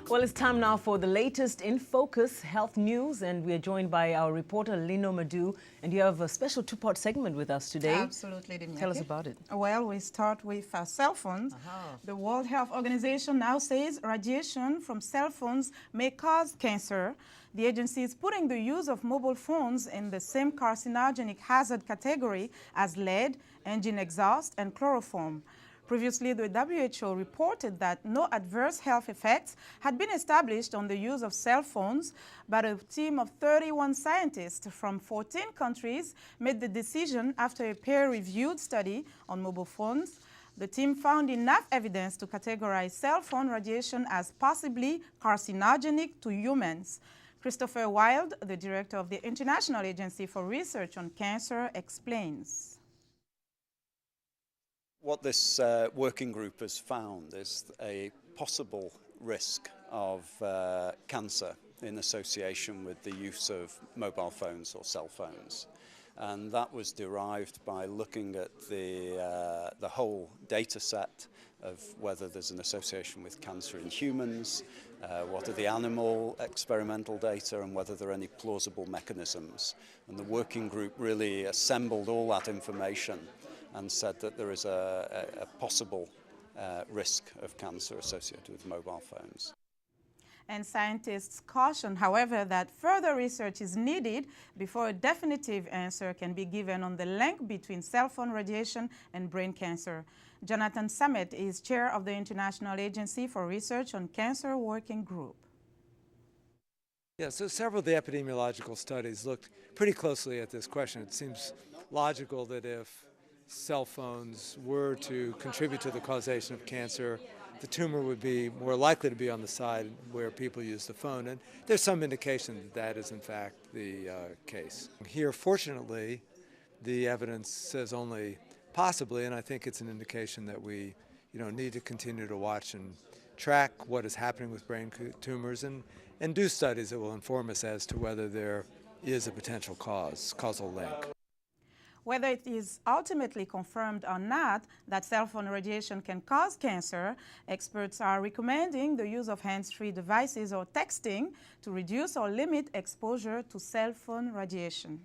Well, it's time now for the latest in focus health news, and we are joined by our reporter Linord Moudou, and you have a special two-part segment with us today. Absolutely, Dimiaki. Tell us about it. Well, we start with cell phones. The World Health Organization now says radiation from cell phones may cause cancer. The agency is putting the use of mobile phones in the same carcinogenic hazard category as lead, engine exhaust, and chloroform. Previously, the WHO reported that no adverse health effects had been established on the use of cell phones, but a team of 31 scientists from 14 countries made the decision after a peer-reviewed study on mobile phones. The team found enough evidence to categorize cell phone radiation as possibly carcinogenic to humans. Christopher Wild, the director of the International Agency for Research on Cancer, explains. What this working group has found is a possible risk of cancer in association with the use of mobile phones or cell phones. And that was derived by looking at the whole data set of whether there's an association with cancer in humans, what are the animal experimental data, and whether there are any plausible mechanisms. And the working group really assembled all that information and said that there is a possible risk of cancer associated with mobile phones. And scientists caution, however, that further research is needed before a definitive answer can be given on the link between cell phone radiation and brain cancer. Jonathan Samet is chair of the International Agency for Research on Cancer Working Group. Yeah, so several of the epidemiological studies looked pretty closely at this question. It seems logical that if cell phones were to contribute to the causation of cancer, the tumor would be more likely to be on the side where people use the phone. And there's some indication that that is in fact the case. Here, fortunately, the evidence says only possibly, and I think it's an indication that we need to continue to watch and track what is happening with brain tumors and do studies that will inform us as to whether there is a potential causal link. Whether it is ultimately confirmed or not that cell phone radiation can cause cancer, experts are recommending the use of hands-free devices or texting to reduce or limit exposure to cell phone radiation.